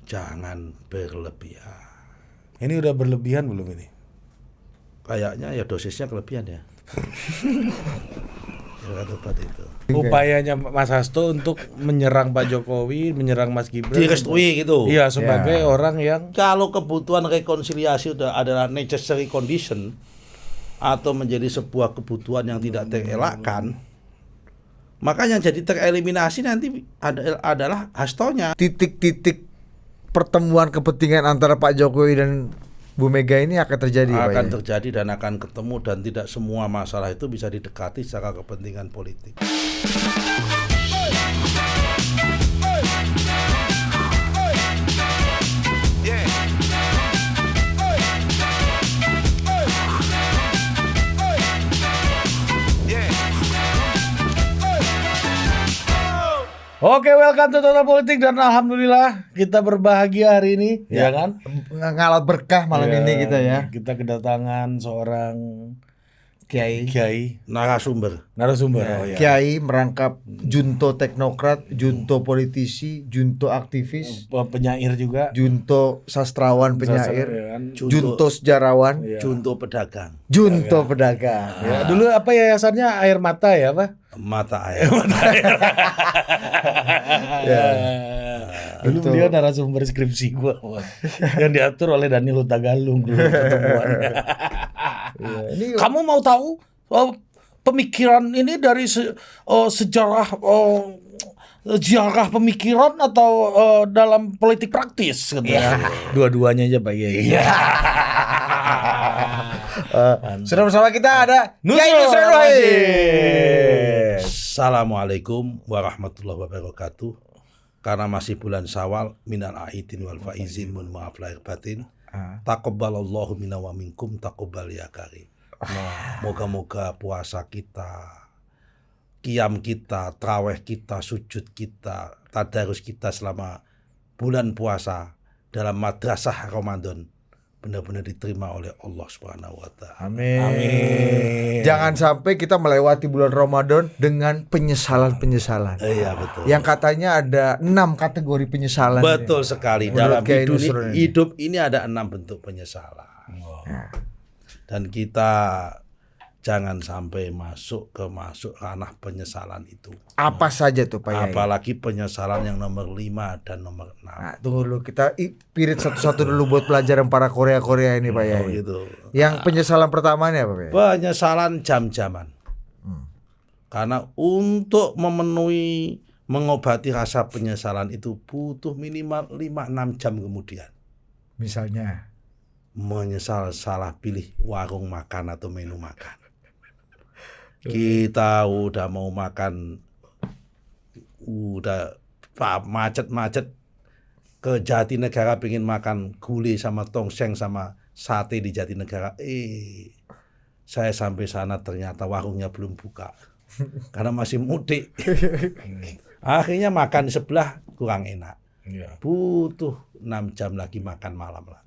jangan berlebihan. Ini udah berlebihan belum ini? Kayaknya ya dosisnya kelebihan ya. Ya obat itu. Upayanya Mas Hasto untuk menyerang Pak Jokowi, menyerang Mas Gibran. Direstui gitu. Iya, sebagai orang yang Kalau kebutuhan rekonsiliasi adalah necessary condition atau menjadi sebuah kebutuhan yang tidak terelakkan, maka yang jadi tereliminasi nanti adalah Hastonya. Titik-titik pertemuan kepentingan antara Pak Jokowi dan Bu Mega ini akan terjadi, Akan Pak, ya? terjadi dan akan ketemu, dan tidak semua masalah itu bisa didekati secara kepentingan politik. Oke, welcome to Total Politik, dan alhamdulillah kita berbahagia hari ini, ya kan? Ngalat berkah malam ini kita ya. Kita kedatangan seorang Kiai. narasumber. Kiai merangkap junto teknokrat, junto politisi, junto aktivis, Penyair juga. junto sastrawan penyair, Ya kan? junto sejarawan, Junto pedagang, junto pedagang. Ya, dulu apa yayasannya Air Mata ya, Pak? mata air. Dulu beliau narasumber skripsi gua, yang diatur oleh Daniel Hutagalung dulu pertemuannya. Kamu mau tahu pemikiran ini dari sejarah pemikiran atau dalam politik praktis gitu ya. Dua-duanya aja Pak Kiai. Sudah bersama kita ada Kiai Nusron Wahid. Assalamualaikum warahmatullahi wabarakatuh. Karena masih bulan Syawal, minal aidin wal faizin, mohon maaf lahir batin. Taqabbalallahu minna wa minkum, taqabbal ya karim. Moga-moga puasa kita, qiyam kita, traweh kita, sujud kita, tadarus kita selama bulan puasa dalam madrasah Ramadan benar-benar diterima oleh Allah Subhanahu wa taala. Amin. Jangan sampai kita melewati bulan Ramadan dengan penyesalan-penyesalan. Iya betul. Yang katanya ada 6 kategori penyesalan. Betul sekali. Menurut Dalam Kiai Nusron ini. hidup ini ada 6 bentuk penyesalan. Dan kita jangan sampai masuk ke ranah penyesalan itu. Apa saja tuh Pak Yai? Apalagi penyesalan yang nomor 5 dan nomor 6. Nah, tunggu dulu, kita pirit satu-satu dulu buat pelajaran para Korea ini Pak Yai. Gitu. Yang penyesalan pertamanya apa Pak Yai? Penyesalan jam-jaman. Karena untuk mengobati rasa penyesalan itu butuh minimal 5-6 jam kemudian. Misalnya Menyesal salah pilih warung makan atau menu makan. Kita udah mau makan, udah macet-macet ke Jatinegara pengen makan gulai sama tongseng sama sate di Jatinegara. Saya sampai sana ternyata warungnya belum buka karena masih mudik. Akhirnya makan di sebelah kurang enak. Butuh 6 jam lagi makan malam lagi.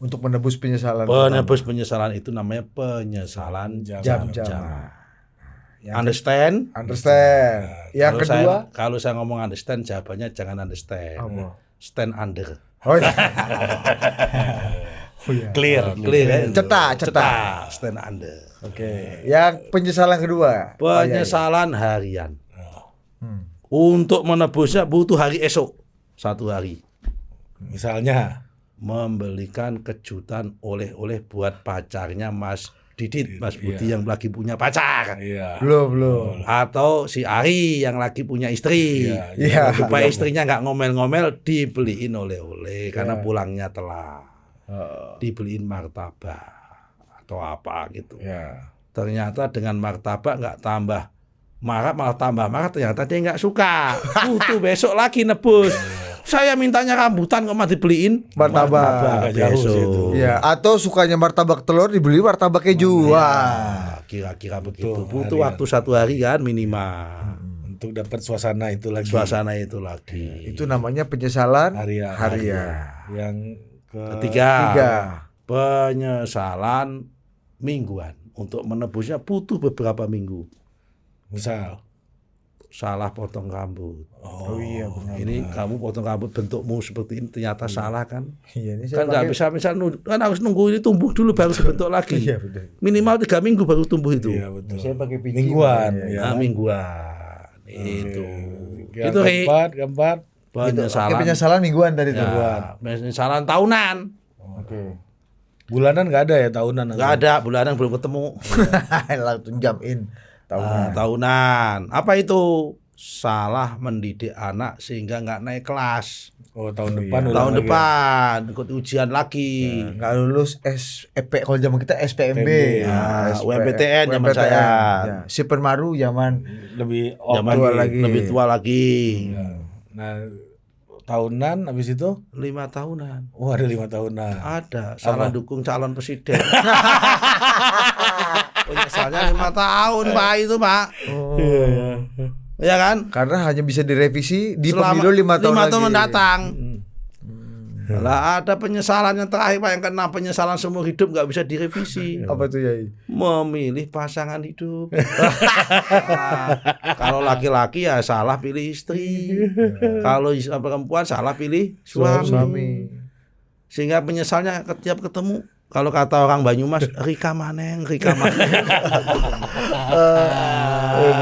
untuk menebus penyesalan. Penebus penyesalan itu namanya penyesalan jam-jam. Understand? Yang kedua, kalau saya ngomong understand, jawabannya jangan understand. Stand under. oh iya. Clear. Cetak. Stand under. Oke. Yang penyesalan kedua, Penyesalan harian. Untuk menebusnya butuh hari esok. 1 hari. Misalnya Membelikan kejutan oleh-oleh buat pacarnya Mas Didit, Mas Budi yang lagi punya pacar. belum. Atau si Ari yang lagi punya istri. Iya. Supaya istrinya nggak ngomel-ngomel, dibeliin oleh-oleh karena pulangnya telat. Dibeliin martabak atau apa gitu. Ternyata dengan martabak nggak tambah marah, malah tambah marah. Ternyata dia nggak suka. Butuh besok lagi nebus. Saya mintanya rambutan kok malah dibeliin Martabak. besok. Ya, atau sukanya martabak telur dibeli martabak keju. Kira-kira begitu. Butuh waktu 1 hari kan minimal. untuk dapat suasana itu lagi. Itu namanya penyesalan harian. Yang ketiga, penyesalan mingguan. Untuk menebusnya butuh beberapa minggu. Misal salah potong rambut. Oh iya benar. Ini kamu potong rambut bentukmu seperti ini ternyata salah kan? Iya ini saya Kan nggak bisa kan harus nunggu ini tumbuh dulu baru dibentuk lagi. Iya betul. Minimal 3 minggu baru tumbuh itu. Iya betul. Saya pakai pici. Mingguan. Iya. Ya. Mingguan. Itu. Yang Itu Ri. keempat. Oke, penyesalan mingguan tadi tuh. Ya, penyesalan tahunan. Oke. Bulanan nggak ada ya, tahunan. Nggak ada, bulanan belum ketemu. Langsung jump in. Tahunan. Apa itu? Salah mendidik anak sehingga nggak naik kelas. Oh tahun depan. Tahun depan ikut ujian lagi. Nggak lulus SEP kalau zaman kita SPMB. Nah, UMPTN zaman saya. Ya. Si Permaru zaman Lebih Zaman tua lagi. lebih tua lagi. Nah tahunan habis itu 5 tahunan. oh ada 5 tahunan. Ada salah dukung calon presiden. Penyesalnya 5 tahun Pak itu Pak. Ya kan? karena hanya bisa direvisi di Selama pemilu 5 tahun 5 lagi. tahun mendatang. Lah ada penyesalan yang terakhir Pak yang kena penyesalan seumur hidup nggak bisa direvisi. Apa tuh Yai? Memilih pasangan hidup. Nah, kalau laki-laki ya salah pilih istri. Kalau perempuan salah pilih suami. Sehingga penyesalnya setiap ketemu. Kalau kata orang Banyumas, Rika maneng.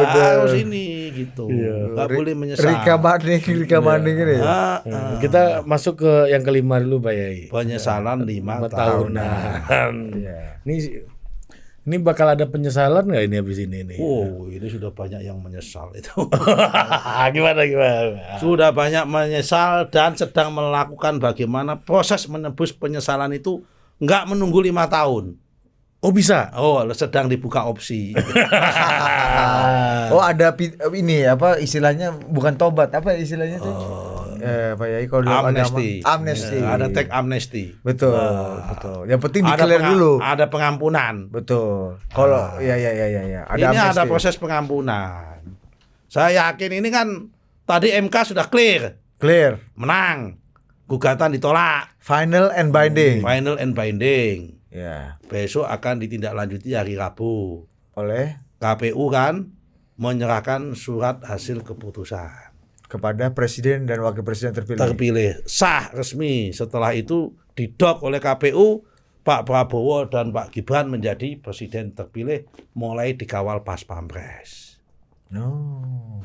Harus ini gitu. Nggak boleh menyesal. Rika Maning ini. Kita masuk ke yang kelima dulu Pak Yai. Penyesalan 5 tahunan. Tahunan. Iya. Ini bakal ada penyesalan nggak ini habis ini nih? Oh, ini sudah banyak yang menyesal itu. Gimana? Sudah banyak menyesal dan sedang melakukan bagaimana proses menebus penyesalan itu nggak menunggu 5 tahun. Oh bisa? Oh, sedang dibuka opsi. Oh ada ini apa istilahnya bukan tobat apa istilahnya tuh? Pak Yai kalau dalam Amnesti. agama amnesti. Ada tag amnesti. Betul, betul. Yang penting declare dulu. Ada pengampunan. Betul. Kalau ya. Ada Ini amnesti. ada proses pengampunan. Saya yakin ini kan tadi MK sudah clear, menang, gugatan ditolak, Final and binding. final and binding. Ya. Besok akan ditindaklanjuti hari Rabu. Oleh KPU kan menyerahkan surat hasil keputusan. kepada presiden dan wakil presiden terpilih. Terpilih sah resmi. Setelah itu didok oleh KPU, Pak Prabowo dan Pak Gibran menjadi presiden terpilih mulai dikawal pas pampres. No.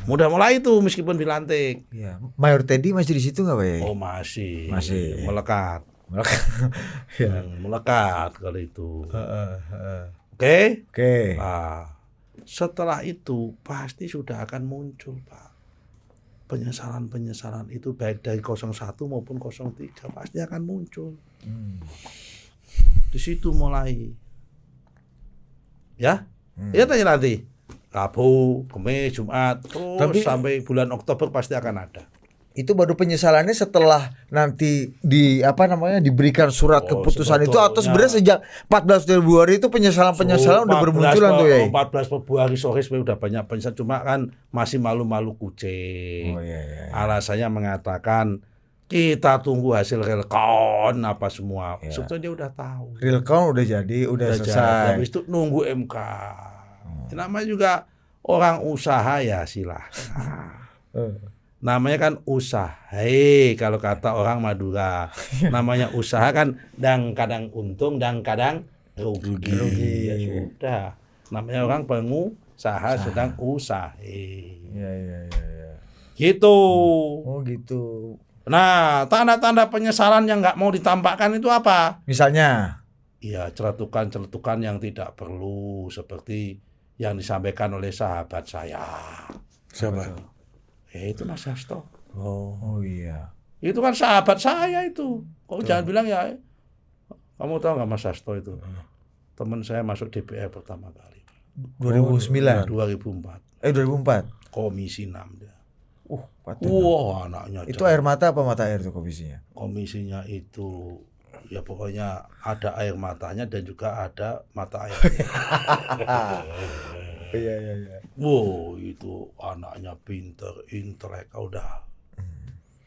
Mudah mulai itu meskipun dilantik. Ya. Mayor Teddy masih di situ nggak Pak Yai? Oh masih. Masih. Melekat. Ya. Melekat kalau itu. Oke. Oke. Nah, setelah itu pasti sudah akan muncul Pak. Penyesalan itu baik dari 01 maupun 03 pasti akan muncul. Di situ mulai. Ya? Ya tanya nanti. Rabu, Kamis, Jumat, terus sampai bulan Oktober pasti akan ada. Itu baru penyesalannya setelah nanti diberikan surat keputusan itu atau sebenarnya sejak 14 Februari itu penyesalan udah bermunculan tuh ya. 14 Februari sore sebenarnya udah banyak penyesalan, cuma kan masih malu-malu kucing. Iya. Alasannya mengatakan kita tunggu hasil realcon apa semua. Sebetulnya dia udah tahu. Realcon udah jadi, udah selesai. Habis itu nunggu MK. Namanya juga orang usaha ya silahkan. Namanya kan usaha. Kalau kata orang Madura, namanya usaha kan kadang untung dan kadang rugi. Ya sudah. Namanya orang pengusaha sedang usaha. Iya. Gitu. Oh gitu. Nah, tanda-tanda penyesalan yang nggak mau ditampakkan itu apa? Misalnya? Ya, celetukan-celetukan yang tidak perlu seperti yang disampaikan oleh sahabat saya. Siapa? Itu Mas Hasto. Oh iya. Itu kan sahabat saya itu. Kok jangan bilang ya. Kamu tahu nggak Mas Hasto itu? Teman saya masuk DPR pertama kali. 2009. 2004. 2004. Komisi 6 dia. Wah, anaknya. itu air mata apa mata air tuh komisinya? Komisinya itu ya pokoknya ada air matanya dan juga ada mata air. Iya. Wow, itu anaknya pinter, intelek, udah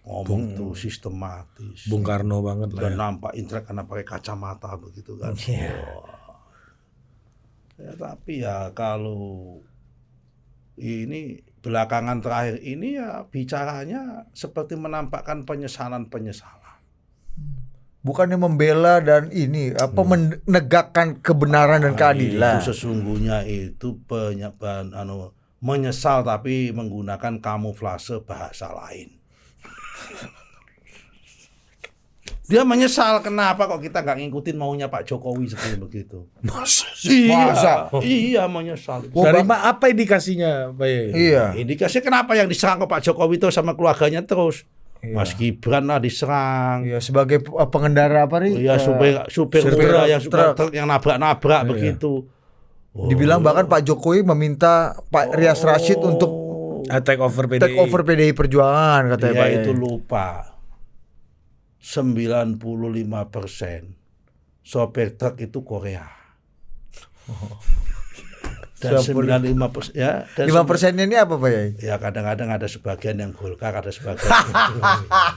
ngomong tuh sistematis. Bung Karno banget lah. Dan nampak intelek karena pakai kacamata begitu kan. Iya. Ya, tapi ya kalau ini belakangan terakhir ini ya bicaranya seperti menampakkan penyesalan. Bukannya membela dan ini menegakkan kebenaran dan keadilan. Itu sesungguhnya itu menyesal tapi menggunakan kamuflase bahasa lain. Dia menyesal kenapa kok kita nggak ngikutin maunya Pak Jokowi seperti begitu. Masa? Iya menyesal. Dari apa indikasinya, Pak Yai? Iya. Indikasinya kenapa yang diserang ke Pak Jokowi itu sama keluarganya terus? Iya. Mas Gibran lah diserang. Iya, sebagai pengendara apa nih? Iya, supir truk yang nabrak begitu. Dibilang bahkan Pak Jokowi meminta Pak Rias Rasyid untuk take over PDI Perjuangan katanya Pak. Dia itu lupa. 95% sopir truk itu Korea. Dan 95% ya. 5%-nya ini apa Pak Yai? Ya kadang-kadang ada sebagian yang Golkar, ada sebagian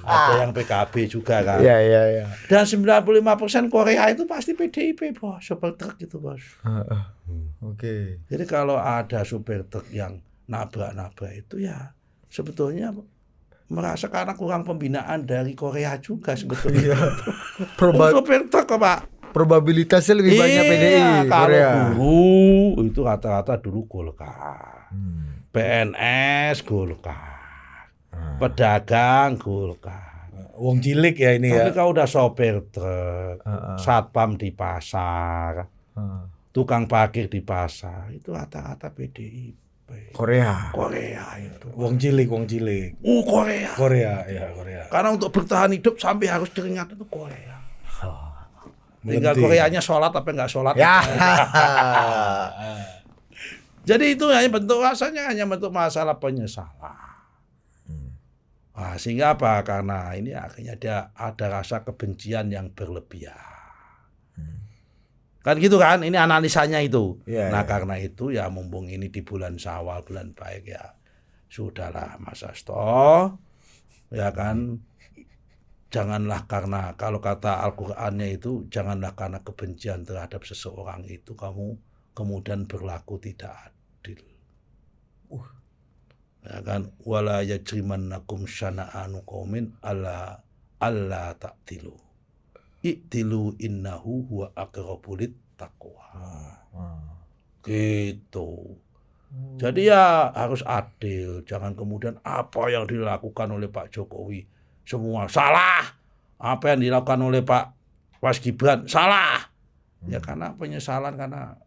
ada yang PKB juga kan. Iya. Dan 95% Korea itu pasti PDIP bos, sopir truk itu bos. Oke. Jadi kalau ada sopir truk yang nabrak itu ya sebetulnya merasa karena kurang pembinaan dari Korea juga sebetulnya. Sopir truk kok Pak. Probabilitasnya lebih banyak PDI Korea. Dulu itu rata-rata dulu Golkar. PNS Golkar. Pedagang Golkar. Wong cilik ya ini. Tapi kalau udah sopir truk, satpam di pasar, tukang parkir di pasar, itu rata-rata PDIP. Korea itu. Wong cilik. Korea. Korea. Karena untuk bertahan hidup sampai harus keringat itu Korea. Tinggal Koreanya sholat apa nggak sholat. Ya. Jadi itu hanya bentuk masalah penyesalan. Nah, sehingga apa? Karena ini akhirnya dia ada rasa kebencian yang berlebihan. Kan gitu kan? Ini analisanya itu. Karena itu ya mumpung ini di bulan Syawal, bulan baik ya. Sudahlah Mas Hasto. Ya kan? Janganlah karena kalau kata Al-Qur'annya itu janganlah karena kebencian terhadap seseorang itu kamu kemudian berlaku tidak adil. Ya kan? Wala yajrimannakum syana'anu qaumin alla ta'dilu. I'tilu innahu huwa aqrabulit taqwa. Gitu. Jadi ya harus adil, jangan kemudian apa yang dilakukan oleh Pak Jokowi semua salah, apa yang dilakukan oleh Pak Mas Gibran salah. Ya karena penyesalan, karena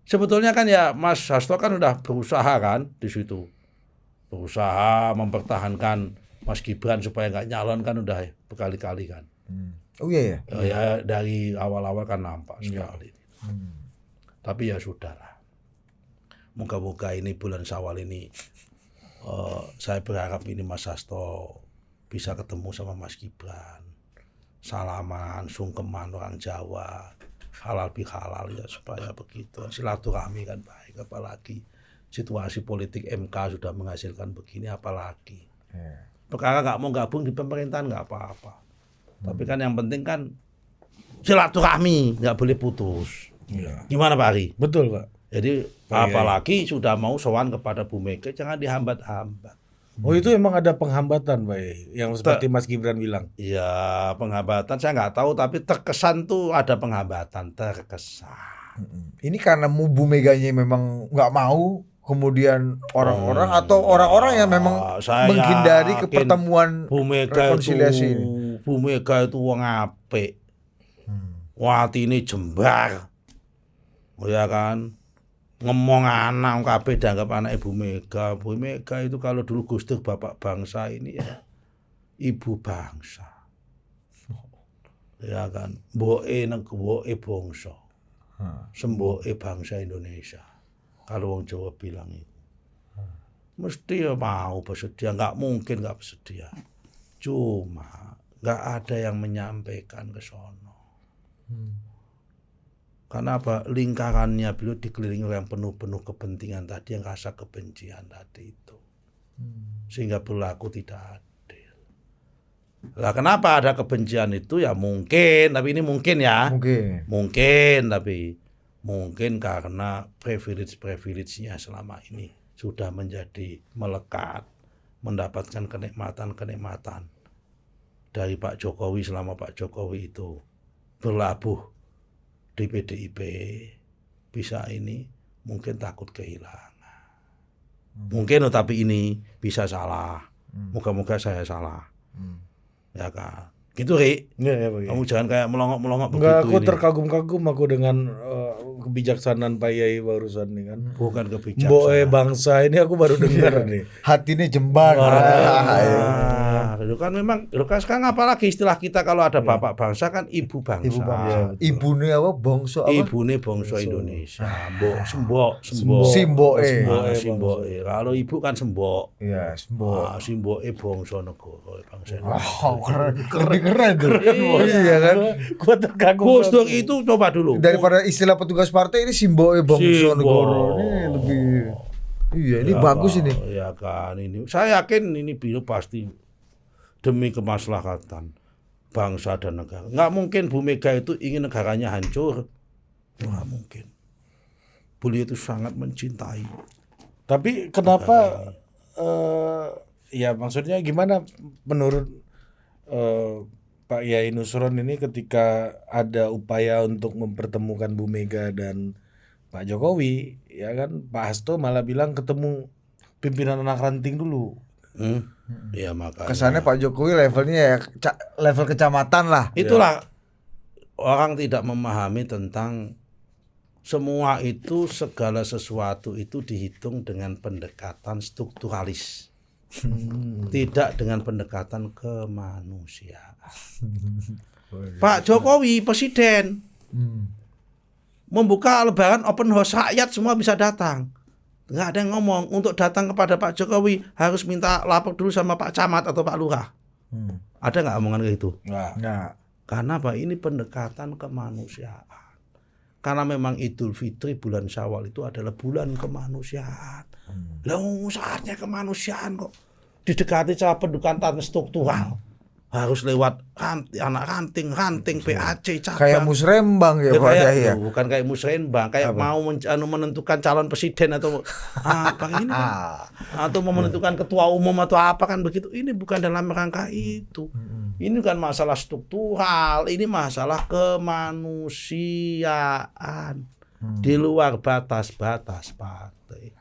sebetulnya kan ya Mas Hasto kan udah berusaha kan di situ. Berusaha mempertahankan Mas Gibran supaya nggak nyalon kan udah berkali-kali kan. Oh iya ya. Ya dari awal-awal kan nampak sekali. Tapi ya sudahlah. Moga-moga ini bulan Syawal ini saya berharap ini Mas Hasto bisa ketemu sama Mas Gibran. Salaman, sungkeman orang Jawa. Halal bihalal ya supaya begitu. Silaturahmi kan baik, apalagi situasi politik MK sudah menghasilkan begini apalagi. Perkara nggak mau gabung di pemerintahan nggak apa-apa. Tapi kan yang penting kan silaturahmi, nggak boleh putus. Gimana Pak Ari? Betul Pak. Jadi apalagi sudah mau sowan kepada Bu Mega jangan dihambat-hambat. Oh itu emang ada penghambatan Pak yang seperti Mas Gibran bilang. Iya penghambatan saya nggak tahu tapi terkesan tuh ada penghambatan terkesan. Ini karena Bu Meganya memang nggak mau, kemudian orang-orang atau orang-orang yang memang menghindari pertemuan Bu Mega rekonsiliasi ini. Bu Mega itu wong apik. Watine jembar. Oh ya kan? Ngomong anak kabeh dianggap anak Ibu Mega. Bu Mega itu kalau dulu Gus Dur bapak bangsa ini ya ibu bangsa. Ya kan? Mboke bangsa. Semboke bangsa Indonesia. Kalau wong Jawa bilang itu. Mesti ya mau bersedia, nggak mungkin nggak bersedia. Cuma nggak ada yang menyampaikan ke sono. Karena apa? Lingkarannya beliau dikelilingi oleh yang penuh-penuh kepentingan tadi, yang rasa kebencian tadi itu. Sehingga berlaku tidak adil. Lah kenapa ada kebencian itu? Ya mungkin, tapi ini mungkin ya. Mungkin, tapi mungkin karena privilege-nya selama ini sudah menjadi melekat, mendapatkan kenikmatan-kenikmatan dari Pak Jokowi selama Pak Jokowi itu berlabuh di PDIP, bisa ini mungkin takut kehilangan. Mungkin tapi ini bisa salah. Moga-moga saya salah. Ya kan. Gitu, Rik. Ya, ya, Kamu jangan kayak melongok-melongok begitu. Enggak, aku ini. terkagum-kagum aku dengan kebijaksanaan Pak Yai barusan nih kan. Bukan kebijaksanaan. Mboe bangsa ini aku baru dengar nih. Hatinya jembar. Itu kan memang, sekarang apalagi istilah kita kalau ada bapak bangsa kan ibu bangsa. Ibu bangsa. Ibune apa? Bangsa apa? Ibune bangsa Indonesia. Mbok, Simboke. Kalau ibu kan sembok. Iya, sembok. Simboke bangsa negara, bangsa Wow, keren tuh. Iya kan? Gua terkagum. Gus Dur itu coba dulu. Daripada istilah petugas partai ini simboke bangsa Simbol. negara. Ini lebih. Iya, ini bagus ini. Ya kan ini. Saya yakin ini beliau pasti demi kemaslahatan bangsa dan negara. Nggak mungkin Bu Mega itu ingin negaranya hancur. Nggak mungkin. Beliau itu sangat mencintai. Tapi kenapa ya maksudnya gimana menurut Pak Yai Nusron ini ketika ada upaya untuk mempertemukan Bu Mega dan Pak Jokowi, ya kan Pak Hasto malah bilang ketemu pimpinan anak ranting dulu. Ya makanya. Kesannya Pak Jokowi levelnya ya level kecamatan lah. Itulah orang tidak memahami tentang semua itu, segala sesuatu itu dihitung dengan pendekatan strukturalis. Tidak dengan pendekatan kemanusiaan. Pak Jokowi presiden membuka lebaran open house, rakyat semua bisa datang. Nggak ada yang ngomong untuk datang kepada Pak Jokowi harus minta lapor dulu sama Pak Camat atau Pak Lurah. Ada nggak omongan kayak gitu? Nah, Karena apa? Ini pendekatan kemanusiaan. Karena memang Idul Fitri bulan Syawal itu adalah bulan kemanusiaan. Saatnya kemanusiaan kok didekati cara pendekatan struktural. Harus lewat anak ranting, PAC, cabang. kayak musrembang ya Pak kayak, Yai ya. bukan kayak musrembang, kayak mau menentukan calon presiden atau apa ini kan? Atau mau menentukan ketua umum atau apa kan begitu. Ini bukan dalam rangka itu. Ini kan masalah struktural, ini masalah kemanusiaan di luar batas-batas partai.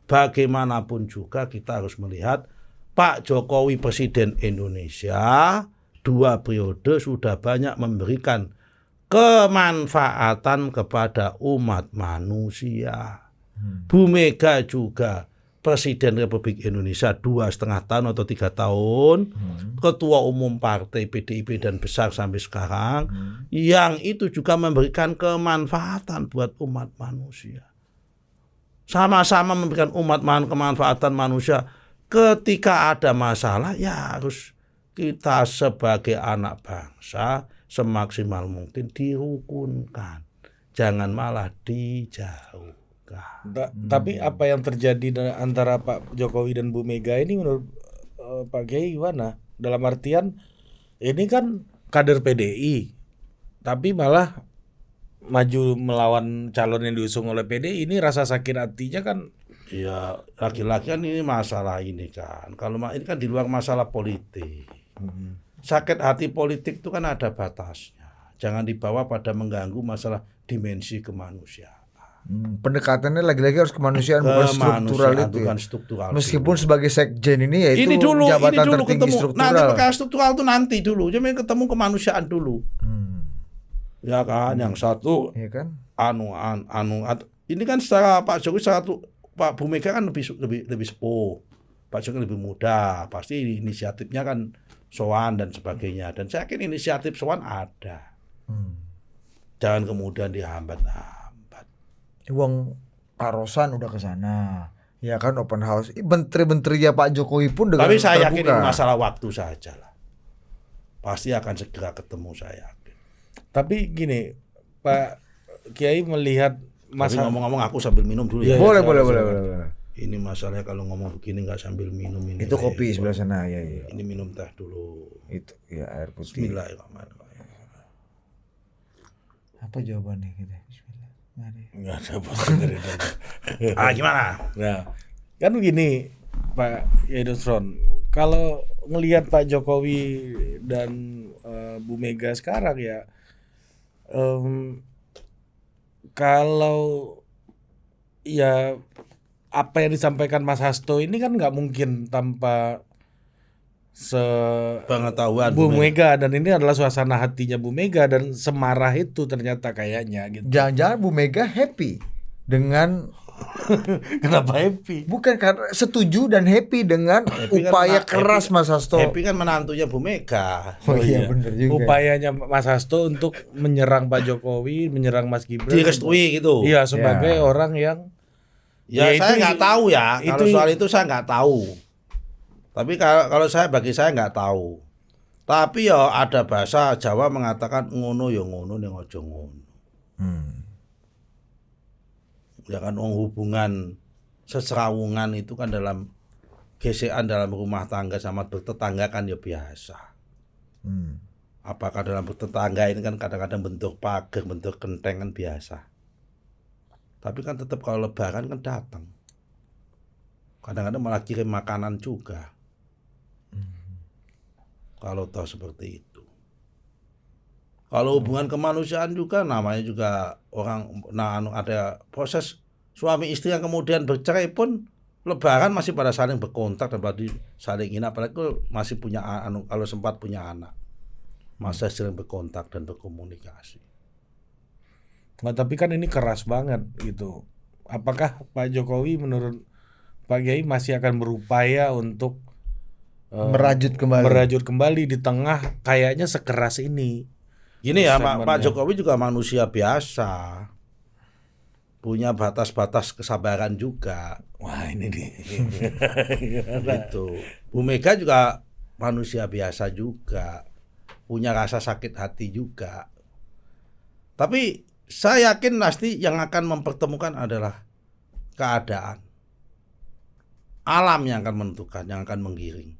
Bagaimanapun juga kita harus melihat Pak Jokowi presiden Indonesia 2 periode sudah banyak memberikan kemanfaatan kepada umat manusia. Bu Mega juga presiden Republik Indonesia 2,5 tahun atau 3 tahun, ketua umum partai PDIP dan besar sampai sekarang, yang itu juga memberikan kemanfaatan buat umat manusia. Sama-sama memberikan kemanfaatan manusia. Ketika ada masalah ya harus kita sebagai anak bangsa semaksimal mungkin dirukunkan, jangan malah dijauhkan. Tapi apa yang terjadi antara Pak Jokowi dan Bu Mega ini menurut Pak Kiai gimana? Dalam artian ini kan kader PDI, tapi malah maju melawan calon yang diusung oleh PDI, ini rasa sakit hatinya kan. Ya laki-laki kan ini masalah ini kan. Kalau ini kan di luar masalah politik. Sakit hati politik itu kan ada batasnya. Jangan dibawa pada mengganggu masalah dimensi kemanusiaan. Pendekatannya lagi-lagi harus kemanusiaan bukan struktural itu. Bukan Ya. struktural. Meskipun sebagai sekjen ini yaitu ini dulu jabatan tertinggi ketemu. struktural. Nanti perkara struktural itu nanti dulu. Jadi ketemu kemanusiaan dulu. Ya kan, yang satu Iya kan? ini kan secara Pak Jokowi Pak Bu Mega kan lebih sepuh. Pak Jokowi lebih muda. Pasti inisiatifnya kan sowan dan sebagainya. Dan saya yakin inisiatif sowan ada. Jangan kemudian dihambat-hambat. Wong Pak Rosan udah ke sana. Ya kan open house. Menteri-menterinya Pak Jokowi pun dengan Tapi saya yakin terbuka. ini masalah waktu saja lah. Pasti akan segera ketemu, saya yakin. Tapi gini, Pak Kiai melihat Tapi ngomong-ngomong aku sambil minum dulu ya. Boleh. Ini masalahnya kalau ngomong begini nggak sambil minum ini. Itu kopi sebelah sana ya. Ini minum teh dulu. Itu ya air putih. Bismillahirrahmanirrahim. Apa jawabannya kita? Bismillah. Mari. nggak ada dengerin aja. Gimana? Nah, Kan begini Pak Yedosron, kalau ngelihat Pak Jokowi dan Bu Mega sekarang ya, kalau ya apa yang disampaikan Mas Hasto ini kan nggak mungkin tanpa pengetahuan Bu Mega, dan ini adalah suasana hatinya Bu Mega dan semarah itu ternyata kayaknya gitu. Jangan-jangan Bu Mega happy dengan Kenapa happy? bukan karena setuju dan happy dengan Happy kan upaya keras Mas Hasto. Happy kan menantunya Bu Mega. Oh iya benar juga. Upayanya Mas Hasto untuk menyerang Pak Jokowi, menyerang Mas Gibran. Direstui gitu. Iya, sebagai Ya. orang yang Ya, ya saya itu- nggak tahu ya. Kalau itu- soal itu saya nggak tahu. Tapi kalau bagi saya nggak tahu. Tapi ya ada bahasa Jawa mengatakan ngono ya ngono ning aja ngono. Ya kan hubungan seserawungan itu kan dalam gesekan dalam rumah tangga sama bertetangga kan ya biasa. Apakah dalam bertetangga ini kan kadang-kadang bentuk pagar, bentuk kenteng kan biasa. Tapi kan tetap kalau lebaran kan datang. Kadang-kadang malah kirim makanan juga. Kalau tahu seperti itu. Kalau hubungan kemanusiaan juga namanya juga orang, ada proses suami istri yang kemudian bercerai pun lebaran masih pada saling berkontak dan pada saling ini, apalagi masih punya kalau sempat punya anak. Masih sering berkontak dan berkomunikasi. Nah, tapi kan ini keras banget gitu. Apakah Pak Jokowi menurut Pak Kiai masih akan berupaya untuk Merajut kembali di tengah kayaknya sekeras ini? Gini ya, Segmennya. Pak Jokowi juga manusia biasa. Punya batas-batas kesabaran juga. Wah, ini nih. Gitu. Bu Mega juga manusia biasa juga. Punya rasa sakit hati juga. Tapi saya yakin pasti yang akan mempertemukan adalah keadaan. Alam yang akan menentukan, yang akan menggiring.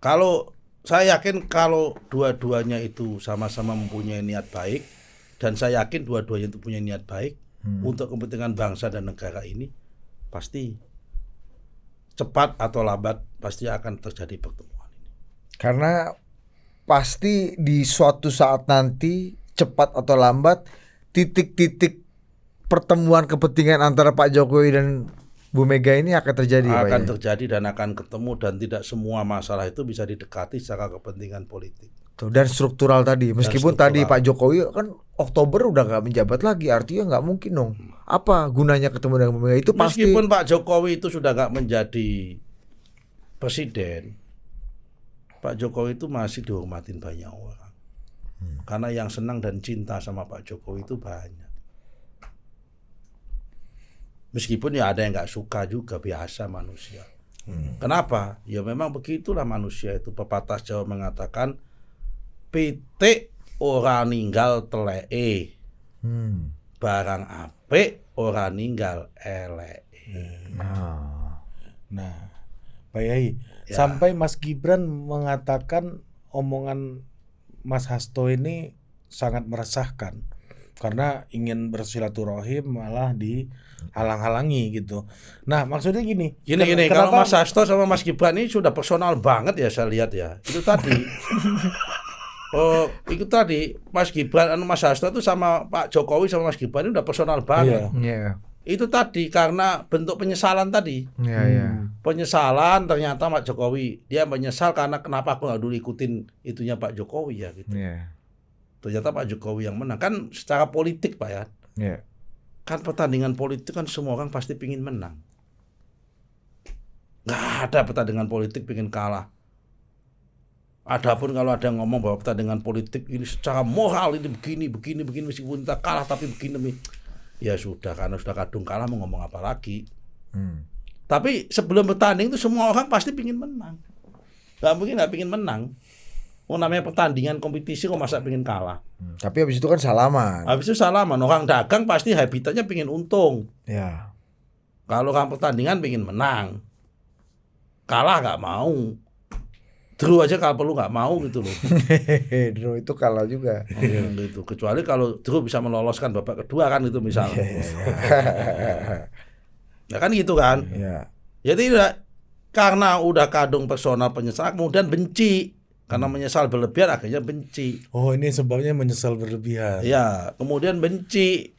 Kalau saya yakin kalau dua-duanya itu sama-sama mempunyai niat baik, dan saya yakin dua-duanya itu punya niat baik untuk kepentingan bangsa dan negara ini, pasti cepat atau lambat pasti akan terjadi pertemuan ini. Karena pasti di suatu saat nanti cepat atau lambat titik-titik pertemuan kepentingan antara Pak Jokowi dan Bu Mega ini akan terjadi, Pak, Akan ya? terjadi dan akan ketemu, dan tidak semua masalah itu bisa didekati secara kepentingan politik. Tuh, dan struktural tadi. Meskipun struktural. tadi Pak Jokowi kan Oktober udah nggak menjabat lagi, artinya nggak mungkin dong. Apa gunanya ketemu dengan Bu Mega itu pasti. Meskipun Pak Jokowi itu sudah nggak menjadi presiden, Pak Jokowi itu masih dihormatin banyak orang. Karena yang senang dan cinta sama Pak Jokowi itu banyak. Meskipun ya ada yang nggak suka juga, biasa manusia. Kenapa? Ya memang begitulah manusia itu. Pepatah Jawa mengatakan pitik ora ninggal teleke, barang apik ora ninggal eleke. Nah, Pak Yai, sampai Mas Gibran mengatakan omongan Mas Hasto ini sangat meresahkan karena ingin bersilaturahim malah dihalang-halangi gitu. Nah, maksudnya gini. Gini, kalau Mas Hasto sama Mas Gibran ini sudah personal banget ya, saya lihat ya. Itu tadi. Itu tadi Mas Gibran, Mas Hasto itu sama Pak Jokowi sama Mas Gibran ini udah personal banget. Iya. Itu tadi karena bentuk penyesalan tadi. Iya. Penyesalan ternyata Pak Jokowi, dia menyesal karena kenapa aku nggak dulu ikutin itunya Pak Jokowi ya gitu. Iya. Ternyata Pak Jokowi yang menang. Kan secara politik Pak ya. Iya. Kan pertandingan politik kan semua orang pasti pingin menang. Nggak ada pertandingan politik pingin kalah. Adapun kalau ada yang ngomong bahwa pertandingan politik ini secara moral ini begini meskipun kita kalah tapi begini, ya sudah, karena sudah kadung kalah mau ngomong apa lagi. Tapi sebelum bertanding itu semua orang pasti pingin menang. Nggak mungkin nggak pingin menang. Namanya pertandingan kompetisi kok masa pingin kalah. Tapi habis itu kan salaman. Habis itu salaman. Orang dagang pasti habitatnya pingin untung. Ya. Kalau orang pertandingan pingin menang, kalah nggak mau. Drew aja kalau perlu nggak mau gitu loh. Drew itu kalah juga. Gitu. Kecuali kalau Drew bisa meloloskan babak kedua kan itu misalnya. Nah kan gitu kan. Iya. Ya tidak, karena udah kadung personal penyesalan kemudian benci. Karena menyesal berlebihan akhirnya benci. Oh, ini sebabnya menyesal berlebihan. Ya, kemudian benci.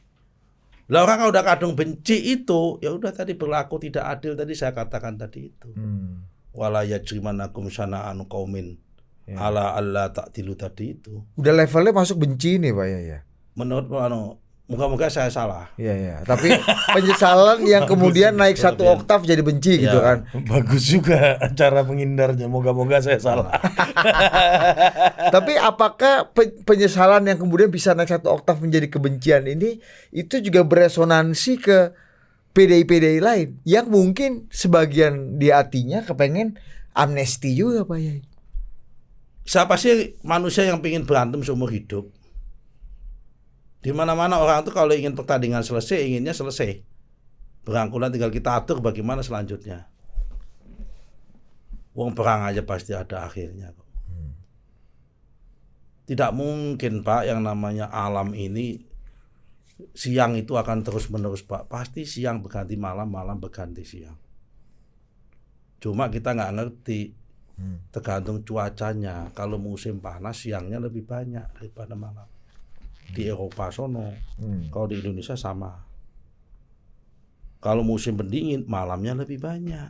Lah orang kalau udah kadung benci itu, ya udah tadi berlaku tidak adil tadi saya katakan tadi itu. Wala yajrimanakum syana'anu qaumin ala alla ta'dilu tadi itu. Udah levelnya masuk benci nih Pak ya. Menurut moga-moga saya salah. Iya. Tapi penyesalan yang kemudian naik satu oktav jadi benci gitu kan. Bagus juga cara menghindarnya. Moga-moga saya salah. Tapi apakah penyesalan yang kemudian bisa naik satu oktav menjadi kebencian ini itu juga beresonansi ke PDI lain yang mungkin sebagian di hatinya kepengen amnesti juga Pak Yai. Siapa sih manusia yang ingin berantem seumur hidup? Di mana-mana orang tuh kalau ingin pertandingan selesai, inginnya selesai. Berangkulan tinggal kita atur bagaimana selanjutnya. Wong perang aja pasti ada akhirnya kok. Tidak mungkin Pak yang namanya alam ini siang itu akan terus-menerus Pak. Pasti siang berganti malam, malam berganti siang. Cuma kita nggak ngerti. Tergantung cuacanya. Kalau musim panas siangnya lebih banyak daripada malam. Di Eropa sono. Kalau di Indonesia sama. Kalau musim pendingin malamnya lebih banyak.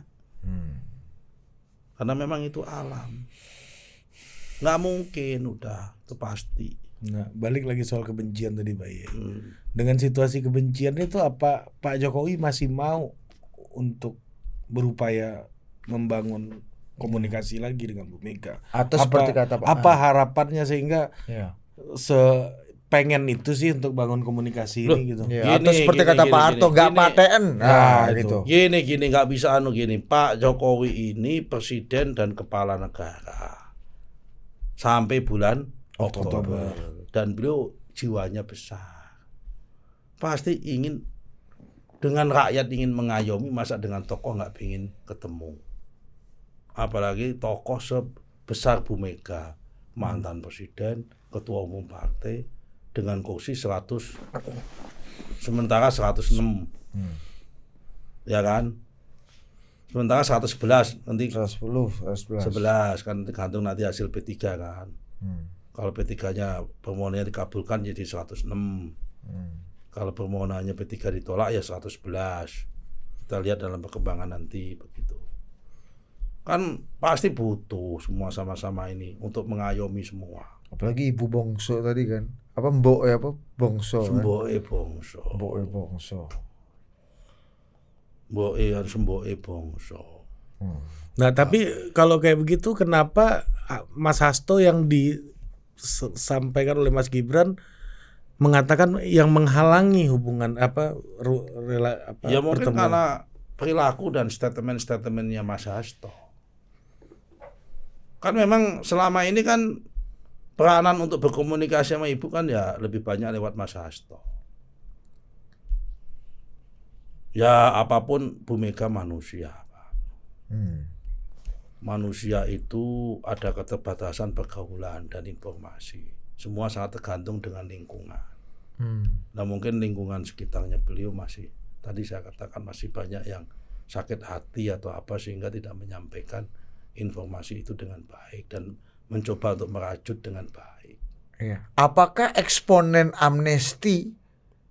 Karena memang itu alam. Nggak mungkin udah, itu pasti. Nah, balik lagi soal kebencian tadi Pak Yai. Dengan situasi kebencian itu apa Pak Jokowi masih mau untuk berupaya membangun komunikasi lagi dengan Bu Mega? Atau seperti kata Pak. Apa harapannya sehingga pengen itu sih untuk bangun komunikasi ini gitu. Ya, atau seperti kata Pak Harto nggak paten. Nah, gitu. Gini nggak bisa gini. Pak Jokowi ini presiden dan kepala negara sampai bulan Oktober. Dan beliau jiwanya besar. Pasti ingin dengan rakyat ingin mengayomi, masa dengan tokoh nggak ingin ketemu. Apalagi tokoh sebesar Bu Mega, mantan presiden, ketua umum partai, dengan kursi 100, sementara 106, ya kan? Sementara 111, nanti 110, 11 kan tergantung nanti hasil P3 kan. Kalau P3-nya permohonannya dikabulkan jadi 106. Kalau permohonannya P3 ditolak ya 111. Kita lihat dalam perkembangan nanti begitu. Kan pasti butuh semua sama-sama ini untuk mengayomi semua. Apalagi ibu bongso tadi kan. Apa mbok ya apa bongso kan? Semboe bongso. Mboke harus semboe bongso. Nah, tapi kalau kayak begitu kenapa Mas Hasto yang disampaikan oleh Mas Gibran mengatakan yang menghalangi hubungan ya mungkin pertemuan? karena perilaku dan statement-statementnya Mas Hasto. Kan memang selama ini kan peranan untuk berkomunikasi sama ibu kan ya lebih banyak lewat Mas Hasto. Ya apapun Bu Mega manusia. Manusia itu ada keterbatasan pergaulan dan informasi. Semua sangat tergantung dengan lingkungan. Nah mungkin lingkungan sekitarnya beliau masih, tadi saya katakan masih banyak yang sakit hati atau apa sehingga tidak menyampaikan informasi itu dengan baik dan mencoba untuk merajut dengan baik. Apakah eksponen amnesti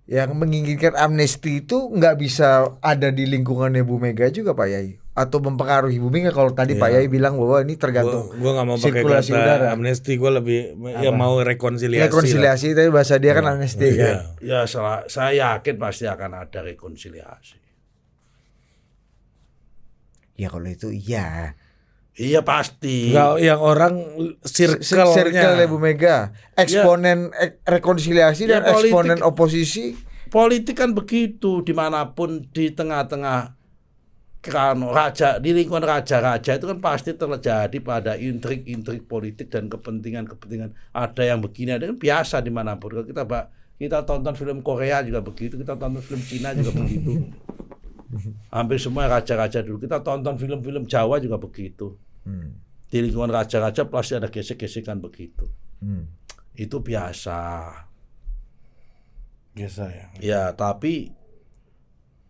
yang menginginkan amnesti itu nggak bisa ada di lingkungannya Bu Mega juga Pak Yai? Atau mempengaruhi Bu Mega kalau tadi Pak Yai bilang bahwa ini tergantung Gua nggak mau pakai sirkulasi kata udara. amnesti, gue lebih ya mau rekonsiliasi. Rekonsiliasi tapi bahasa dia kan amnesti kan. Ya saya yakin pasti akan ada rekonsiliasi. Ya kalau itu iya. Iya pasti. Nggak, yang orang circle-nya Bu Mega, eksponen rekonsiliasi dan politik, eksponen oposisi. Politik kan begitu dimanapun di tengah-tengah kan raja, di lingkungan raja-raja itu kan pasti terjadi pada intrik-intrik politik dan kepentingan-kepentingan. Ada yang begini, ada kan biasa dimanapun. Kalau kita tonton film Korea juga begitu, kita tonton film Cina juga begitu. Hampir semua raja-raja dulu kita tonton film-film Jawa juga begitu. Di lingkungan raja-raja pasti ada gesek-gesekan begitu. Itu biasa. Biasa ya. Ya, tapi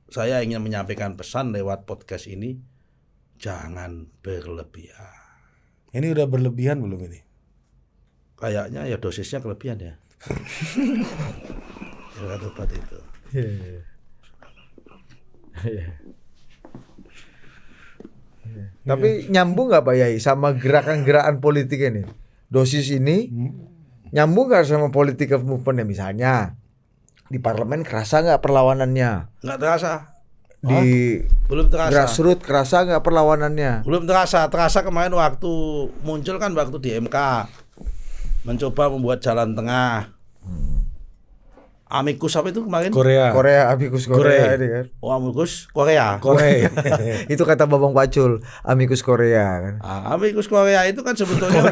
saya ingin menyampaikan pesan lewat podcast ini, jangan berlebihan. Ini udah berlebihan belum ini? Kayaknya ya dosisnya kelebihan ya. Ya obat itu. Tapi nyambung nggak Pak Yai sama gerakan-gerakan politik ini? Dosis ini nyambung nggak sama political movement misalnya di parlemen kerasa nggak perlawanannya? Nggak terasa. Belum terasa. Grassroots kerasa nggak perlawanannya? Belum terasa. Terasa kemarin waktu muncul kan waktu di MK mencoba membuat jalan tengah. Amicus apa itu kemarin? Korea, amicus Korea ini kan. Oh, Amicus Korea. Itu kata Babang Pacul, amicus Korea kan. Amicus Korea itu kan sebetulnya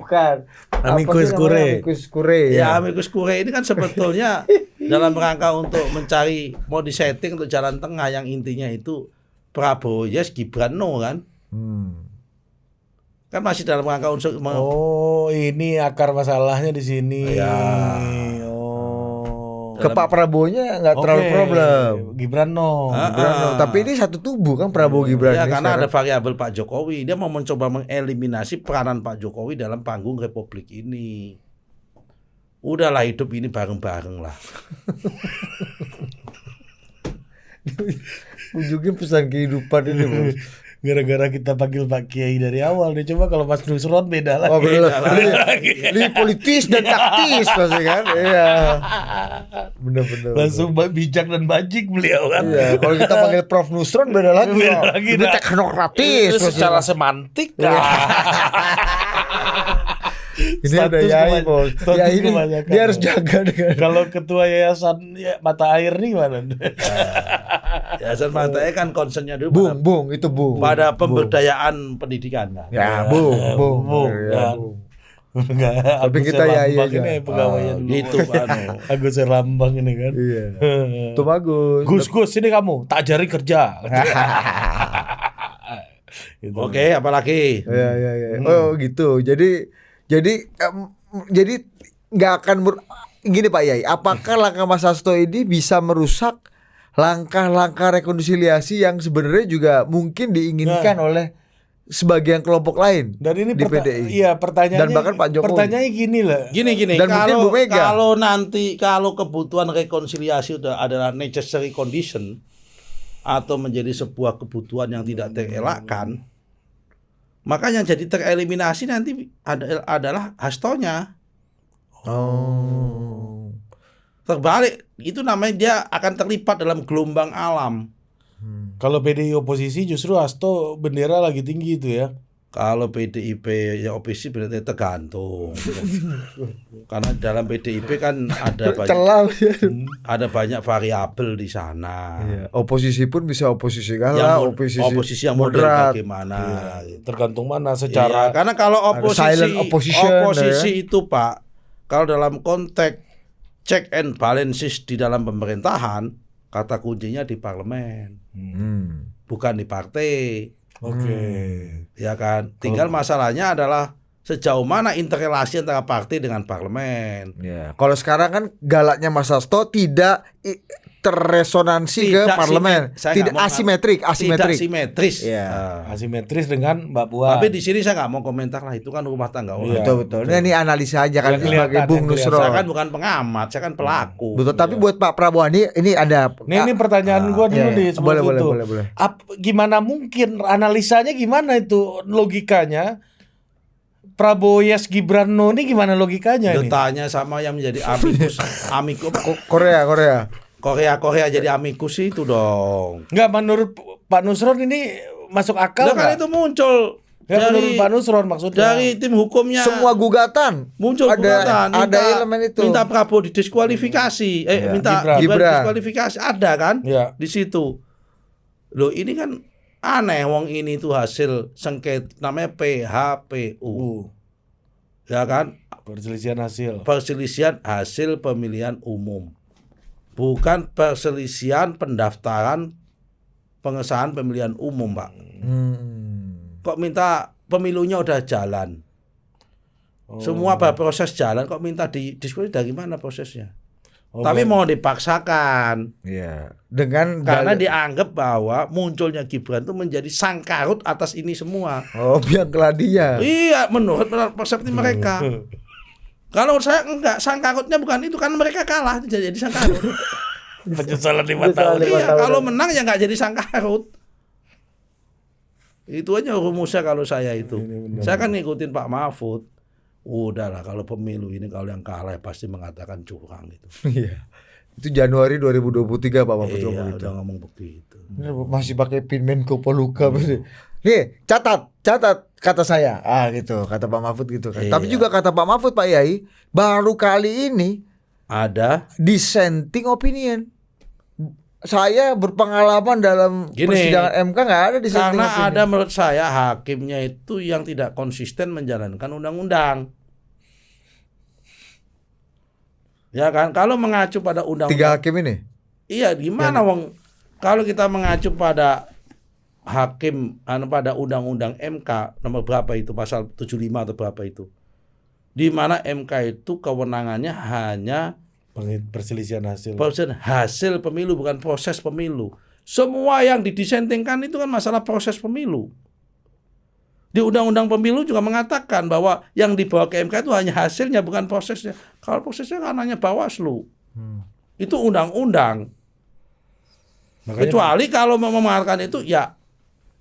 Bukan. Amicus Korea. Amicus Korea. ya Amicus Korea ini kan sebetulnya dalam rangka untuk mencari mau disetting untuk jalan tengah yang intinya itu Prabowo yes Gibran no kan. Kan masih dalam rangka unsur Oh, ini akar masalahnya di sini. Ya. Ke Pak Prabowo-nya nggak terlalu problem. Gibran no. Tapi ini satu tubuh kan Prabowo Gibran ya, ini karena sekarang. ada variabel Pak Jokowi. Dia mau mencoba mengeliminasi peranan Pak Jokowi dalam panggung Republik ini. Udahlah hidup ini bareng-bareng lah. Ujungnya pesan kehidupan ini Bos. Gara-gara kita panggil Pak Kiai dari awal nih. Coba kalau Mas Nusron beda lagi. Oh betul. Ini politis dan taktis pasti kan. Iya. Benar-benar. Langsung bijak dan bajik beliau kan. Iya, kalau kita panggil Prof Nusron beda lagi. Ini teknokratis Itu secara semantik. Ini ada Yai Bos. Ya ini dia harus jaga dengan. Kalau ketua yayasan mata air nih mana? Yayasan Mata Air kan concernnya dulu pada pemberdayaan pendidikan kan. Ya, Bung. Ya. Enggak, tapi kita Yai aja. Ini pegawainya dulu. Gitu kan. Agus Lambang ini kan. Iya. Itu bagus. Gus, ini kamu tak ajari kerja. Gitu. Oke, apalagi? Iya. Oh, gitu. Jadi nggak akan gini Pak Yai, apakah langkah Mas Hasto ini bisa merusak langkah-langkah rekonsiliasi yang sebenarnya juga mungkin diinginkan oleh sebagian kelompok lain dan ini di PDI? Iya, pertanyaannya. Dan bahkan Pak Jokowi. Pertanyaannya gini lah. Gini. Dan mungkin Bu Mega. Kalau kebutuhan rekonsiliasi adalah necessary condition atau menjadi sebuah kebutuhan yang tidak terelakkan, maka yang jadi tereliminasi nanti adalah Hastonya. Oh. Terbalik, itu namanya dia akan terlibat dalam gelombang alam. Kalau PDI oposisi justru Hasto bendera lagi tinggi itu ya. Kalau PDIP ya oposisi berarti tergantung. Karena dalam PDIP kan ada banyak variabel di sana. Iya. Oposisi pun bisa oposisi kalah, oposisi yang moderat bagaimana. Gitu. Tergantung mana secara. Iya, karena kalau oposisi itu Pak, kalau dalam konteks check and balances di dalam pemerintahan, kata kuncinya di parlemen, bukan di partai. Oke. Ya kan. Tinggal masalahnya adalah sejauh mana interrelasi antara partai dengan parlemen. Ya. Kalau sekarang kan galaknya Mas Hasto tidak terresonansi ke parlemen, tidak asimetris. Tidak simetris. Ya. Asimetris dengan Mbak Puan. Tapi di sini saya nggak mau komentar lah, itu kan rumah tangga orang. Betul. Ini analisa aja kan sebagai Bung Nusron. Saya kan bukan pengamat, saya kan pelaku. Betul. Tapi buat Pak Prabowo ini ada. Ini pertanyaan gua dulu di sebelum itu. Boleh. Gimana mungkin analisanya gimana itu logikanya? Prabowo yes Gibran no ini gimana logikanya ini? Tanya sama yang menjadi amicus Korea jadi amicus itu dong. Enggak, menurut Pak Nusron ini masuk akal kan itu muncul dari Pak Nusron maksudnya. Dari tim hukumnya. Semua gugatan muncul gugatan. Ada elemen itu. Minta Prabowo didiskualifikasi. Minta Gibran didiskualifikasi. Ada kan? Ya. Di situ. Loh ini kan aneh, wong ini tuh hasil sengketa namanya PHPU. Ya kan? Perselisihan hasil pemilihan umum. Bukan perselisihan pendaftaran pengesahan pemilihan umum, Pak. Kok minta pemilunya udah jalan? Semua proses jalan kok minta didiskusi dari mana prosesnya? Tapi mau dipaksakan. Iya. Dengan Karena dianggap bahwa munculnya Gibran itu menjadi sangkarut atas ini semua. biang keladinya. Iya, menurut persepsi mereka. Kalau saya enggak, sangkarutnya bukan itu, kan mereka kalah jadi sangkarut. Penyesalan 5 tahun. Iya, kalau menang ya enggak jadi sangkarut. Itu aja rumusnya kalau saya itu. Saya kan ngikutin Pak Mahfud. Udahlah, kalau pemilu ini kalau yang kalah pasti mengatakan curang gitu. Iya. Itu Januari 2023 Pak Mahfud ngomong Iya, gitu. udah ngomong begitu. Masih pakai pin Menko Polhukam ini. Nih, catat kata saya. Gitu, kata Pak Mahfud gitu kan. Iya. Tapi juga kata Pak Mahfud, Pak Yai, baru kali ini Ada dissenting opinion. Saya berpengalaman dalam Gini, persidangan MK nggak ada dissenting karena opinion. ada menurut saya hakimnya itu yang tidak konsisten menjalankan undang-undang. Ya kan, kalau mengacu pada 3 undang-undang. hakim ini. Iya, gimana wong kalau kita mengacu pada hakim pada undang-undang MK nomor berapa itu, pasal 75 atau berapa itu. Di mana MK itu kewenangannya hanya Perselisihan hasil. hasil pemilu, bukan proses pemilu. Semua yang didisentingkan itu kan masalah proses pemilu. Di undang-undang pemilu juga mengatakan bahwa yang dibawa ke MK itu hanya hasilnya, bukan prosesnya. Kalau prosesnya kan hanya Bawaslu. Itu undang-undang. Makanya Kecuali kalau mau mengatakan itu ya,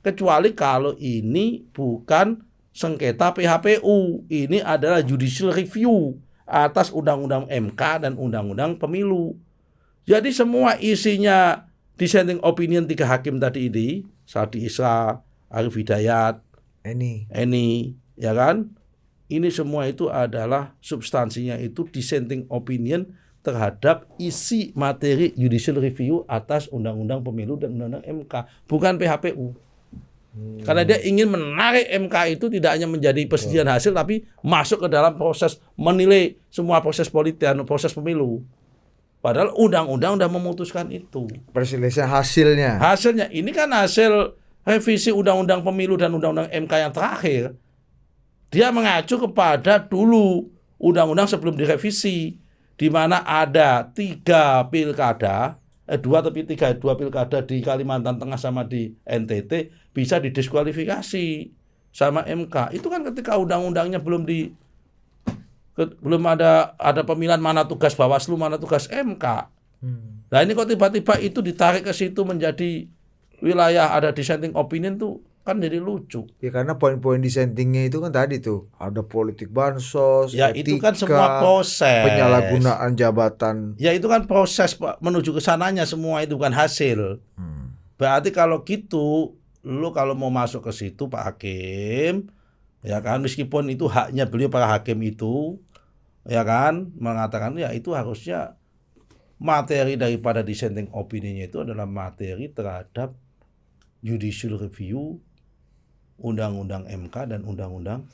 kecuali kalau ini bukan sengketa PHPU, ini adalah judicial review atas undang-undang MK dan undang-undang pemilu. Jadi semua isinya dissenting opinion 3 hakim tadi ini, Sadi Isra, Arif Hidayat, Eni, ya kan? Ini semua itu adalah substansinya itu dissenting opinion terhadap isi materi judicial review atas undang-undang pemilu dan undang-undang MK, bukan PHPU. Karena dia ingin menarik MK itu tidak hanya menjadi persetujuan hasil, tapi masuk ke dalam proses menilai semua proses politik dan proses pemilu. Padahal undang-undang sudah memutuskan itu. Perselisihan hasilnya. Hasilnya ini kan hasil revisi undang-undang pemilu dan undang-undang MK yang terakhir. Dia mengacu kepada dulu undang-undang sebelum direvisi, di mana ada 3 pilkada, 2 pilkada di Kalimantan Tengah sama di NTT bisa didiskualifikasi sama MK. Itu kan ketika undang-undangnya belum ada pemilihan mana tugas Bawaslu, mana tugas MK. Nah ini kok tiba-tiba itu ditarik ke situ menjadi wilayah ada dissenting opinion tuh kan jadi lucu. Ya karena poin-poin dissentingnya itu kan tadi tuh ada politik bansos, Ya etika, itu kan semua proses. penyalahgunaan jabatan. Ya itu kan proses menuju ke sananya, semua itu bukan hasil. Berarti kalau gitu, lu kalau mau masuk ke situ Pak Hakim, ya kan, meskipun itu haknya beliau para hakim itu, ya kan, mengatakan ya itu harusnya materi daripada dissenting opinion-nya itu adalah materi terhadap judicial review undang-undang MK dan undang-undang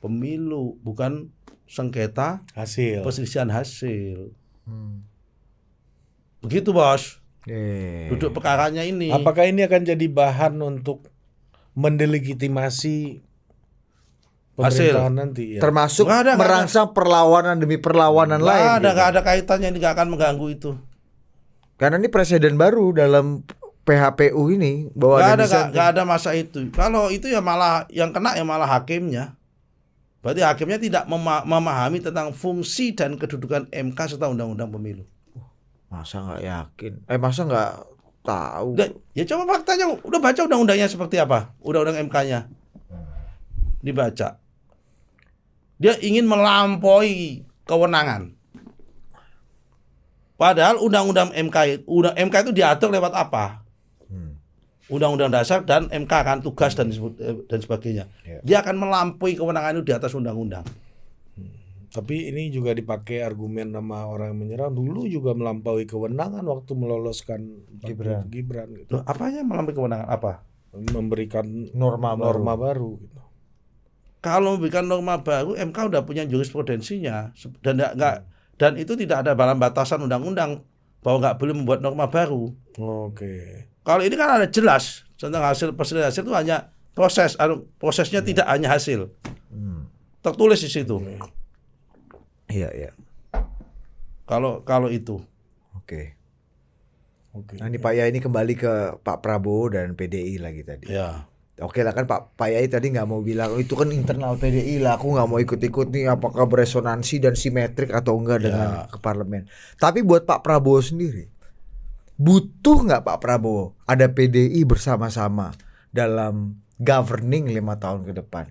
pemilu, bukan sengketa hasil. perselisihan hasil. Begitu bos. Duduk perkaranya ini. Apakah ini akan jadi bahan untuk mendelegitimasi pemerintahan nanti? Ya? Termasuk Nggak ada. merangsang perlawanan demi perlawanan lain. Nggak ada kaitannya, ini nggak akan mengganggu itu. Karena ini presiden baru dalam PHPU ini bahwa Nggak ada masa itu. Kalau itu ya malah yang kena ya malah hakimnya. Berarti hakimnya tidak memahami tentang fungsi dan kedudukan MK serta undang-undang pemilu. Masa nggak yakin? Masa nggak tahu? Ya coba faktanya, udah baca undang-undangnya seperti apa? Undang-undang MK-nya dibaca. Dia ingin melampaui kewenangan. Padahal undang-undang MK itu diatur lewat apa? Undang-undang dasar dan MK kan tugas dan sebagainya. Dia akan melampaui kewenangan itu di atas undang-undang. Tapi ini juga dipakai argumen sama orang yang menyerang, dulu juga melampaui kewenangan waktu meloloskan Gibran gitu. Loh, apanya melampaui kewenangan apa? Memberikan norma baru gitu. Kalau memberikan norma baru, MK udah punya jurisprudensinya dan itu tidak ada dalam batasan undang-undang bahwa nggak boleh membuat norma baru. Oke. Kalau ini kan ada jelas tentang hasil perselisihan hasil itu hanya proses, prosesnya tidak hanya hasil. Tertulis di situ. Iya. Kalau itu. Oke. Oke. Nah, ini Pak Yai ini kembali ke Pak Prabowo dan PDI lagi tadi. Ya. Oke lah kan Pak Yai tadi nggak mau bilang itu kan internal PDI lah, aku nggak mau ikut-ikut nih apakah beresonansi dan simetrik atau enggak dengan ke parlemen. Tapi buat Pak Prabowo sendiri, butuh nggak Pak Prabowo ada PDI bersama-sama dalam governing 5 tahun ke depan?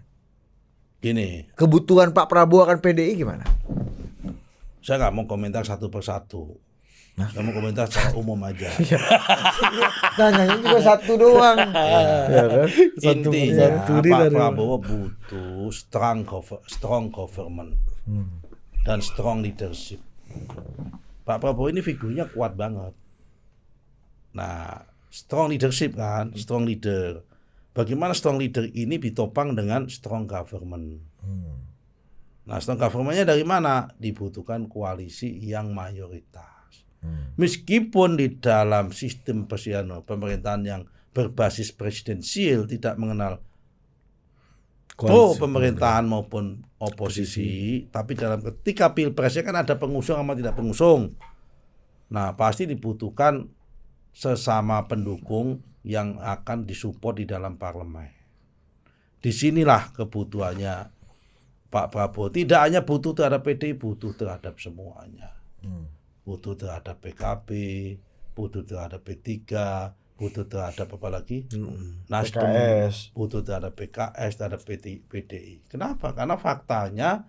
Gini, Kebutuhan Pak Prabowo akan PDI gimana? saya nggak mau komentar satu persatu. Saya mau komentar secara umum aja. Nanya juga satu doang. Ya kan? Intinya persatu Pak Prabowo butuh strong government dan strong leadership. Pak Prabowo ini figurnya kuat banget. Nah, strong leadership kan, strong leader. Bagaimana strong leader ini ditopang dengan strong government? Nah, strong government-nya dari mana? Dibutuhkan koalisi yang mayoritas. Meskipun di dalam sistem pemerintahan yang berbasis presidensial tidak mengenal pro pemerintahan maupun oposisi, tapi dalam ketika pilpresnya kan ada pengusung sama tidak pengusung. Nah, pasti dibutuhkan sesama pendukung yang akan disupport di dalam parlemen. Disinilah kebutuhannya Pak Prabowo. Tidak hanya butuh terhadap PDI, butuh terhadap semuanya. Butuh terhadap PKB, butuh terhadap P3, butuh terhadap apa lagi? Nasdem, PKS. butuh terhadap PKS, terhadap PDI. Kenapa? Karena faktanya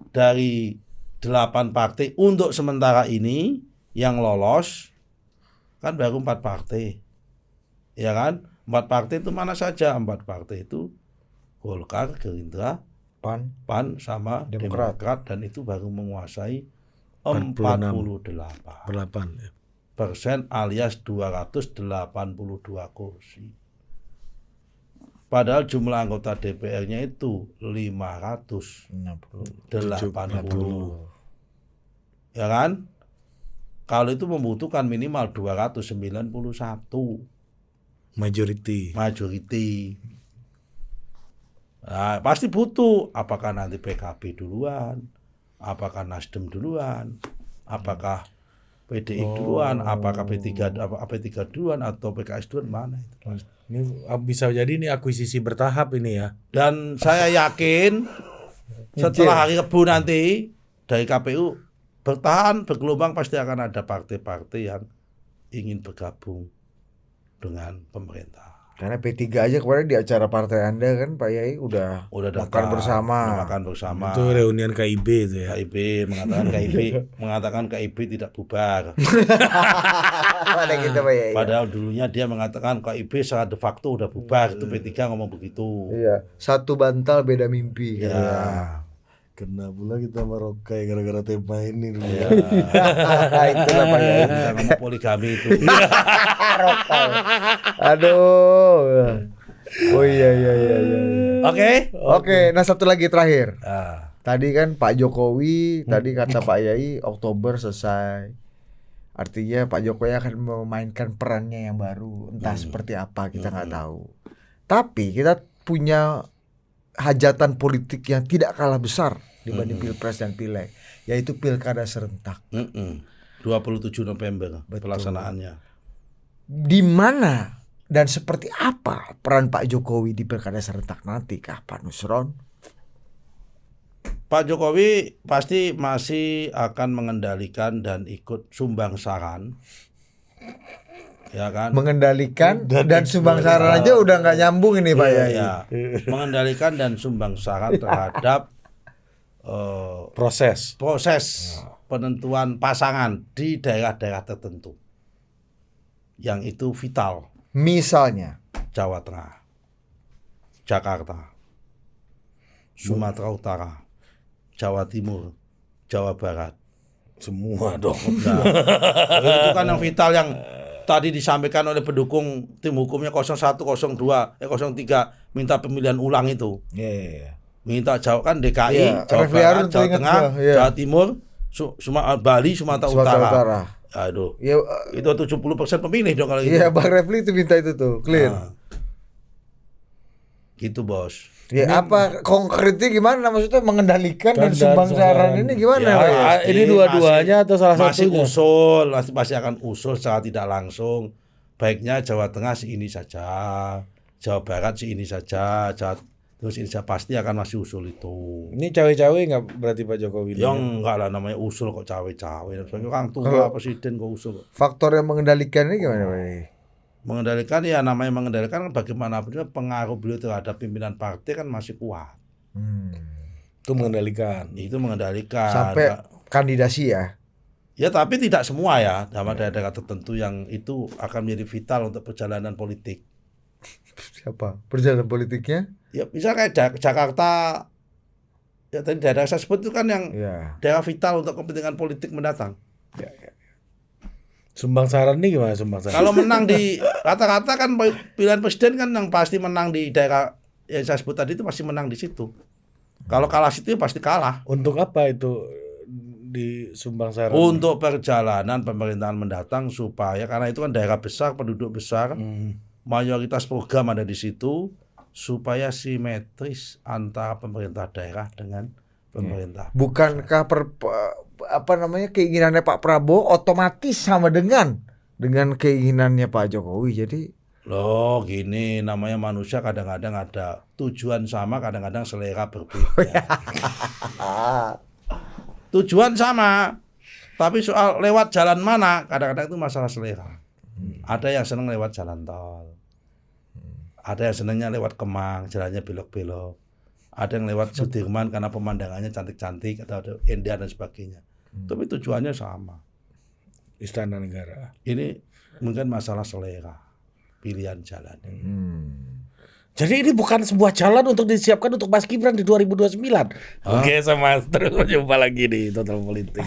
dari 8 partai untuk sementara ini yang lolos kan baru 4 partai. Ya kan? 4 partai itu mana saja? 4 partai itu Golkar, Gerindra, PAN sama Demokrat, dan itu baru menguasai 48% alias 282 kursi. Padahal jumlah anggota DPR-nya itu 580. Ya kan? Kalau itu membutuhkan minimal 291 majority. Nah, pasti butuh. Apakah nanti PKB duluan? Apakah Nasdem duluan? Apakah PDI duluan? Apakah P3 duluan atau PKS duluan? Mana itu? Ini bisa jadi ini akuisisi bertahap ini ya. Dan saya yakin setelah hari Rabu nanti dari KPU bertahan bergelombang pasti akan ada partai-partai yang ingin bergabung dengan pemerintah. Karena P3 aja kemarin di acara partai Anda kan Pak Yai udah makan bersama. Itu reunian KIB itu ya. KIB mengatakan KIB tidak bubar. Pada kita Pak Yai. Padahal dulunya dia mengatakan KIB secara de facto udah bubar. Itu P3 ngomong begitu. Iya, satu bantal beda mimpi. Ya. Kena pula kita Marokai gara-gara tema ini dulu ya. Itulah Pak Yai. Kita ngomong poligami itu. Aduh. Oh iya. Oke, nah satu lagi terakhir. Tadi kan Pak Jokowi, tadi kata Pak Yai Oktober selesai. Artinya Pak Jokowi akan memainkan perannya yang baru. Entah seperti apa kita nggak tahu. Tapi kita punya hajatan politik yang tidak kalah besar dibanding Pilpres dan Pileg, yaitu Pilkada serentak. 27 November pelaksanaannya. Di mana dan seperti apa peran Pak Jokowi di Pilkada serentak nanti kah Pak Nusron? Pak Jokowi pasti masih akan mengendalikan dan ikut sumbang saran. Ya kan? Mengendalikan dan sumbang saran aja udah nggak nyambung ini Pak Yai. Ya, mengendalikan dan sumbang saran terhadap proses penentuan pasangan di daerah-daerah tertentu yang itu vital. Misalnya Jawa Tengah, Jakarta, Sumatera Utara, Jawa Timur, Jawa Barat, semua dong. Nah, itu kan yang vital yang tadi disampaikan oleh pendukung tim hukumnya 01, 02, 03 minta pemilihan ulang itu. Minta Jawa kan DKI, Jawa Barat, Jawa Tengah, Jawa Timur, Bali, Sumatera Utara. Aduh. Ya, itu 70% pemilih dong kalau gitu. Iya, Bang Refli itu minta itu tuh, clear. Nah, gitu, Bos. Ya apa konkretnya gimana maksudnya mengendalikan dan Dan sumbang saran ini gimana Ya, Pak? Pasti ini dua-duanya atau salah masih satunya? usul, pasti akan usul secara tidak langsung. Baiknya Jawa Tengah si ini saja, Jawa Barat si ini saja, terus ini saja, pasti akan masih usul itu. Ini cawe-cawe nggak berarti Pak Jokowi? Ya enggak lah, namanya usul kok cawe-cawe. Sebagai orang tua presiden kok usul. Faktor yang mengendalikan ini gimana Pak? Mengendalikan ya namanya mengendalikan kan bagaimanapun juga pengaruh beliau terhadap pimpinan partai kan masih kuat. Itu mengendalikan. Itu mengendalikan. Sampai kandidasi ya. Ya tapi tidak semua ya, sama daerah-daerah tertentu yang itu akan menjadi vital untuk perjalanan politik. Siapa? Perjalanan politiknya? Ya bisa kayak Jakarta, ya tadi daerah saya sebut itu kan yang Ya. daerah vital untuk kepentingan politik mendatang. Sumbang saran nih gimana sumbang saran? Kalau menang di rata-rata kan pilihan presiden kan yang pasti menang di daerah yang saya sebut tadi itu pasti menang di situ. Kalau kalah situ ya pasti kalah. Untuk apa itu di sumbang saran? Untuk perjalanan pemerintahan mendatang supaya karena itu kan daerah besar, penduduk besar, mayoritas program ada di situ supaya simetris antara pemerintah daerah dengan pemerintah. Bukankah keinginannya Pak Prabowo otomatis sama dengan keinginannya Pak Jokowi. Jadi Loh gini, namanya manusia kadang-kadang ada tujuan sama, kadang-kadang selera berbeda. Tujuan sama, tapi soal lewat jalan mana, kadang-kadang itu masalah selera. Ada yang senang lewat jalan tol, ada yang senangnya lewat Kemang, jalannya belok-belok, ada yang lewat Sudirman karena pemandangannya cantik-cantik, atau ada Indah dan sebagainya. Tapi tujuannya sama. Istana Negara. Ini mungkin masalah selera, pilihan jalan. Jadi ini bukan sebuah jalan untuk disiapkan untuk Mas Gibran di 2029. Oke, sama terus jumpa lagi di Total Politik.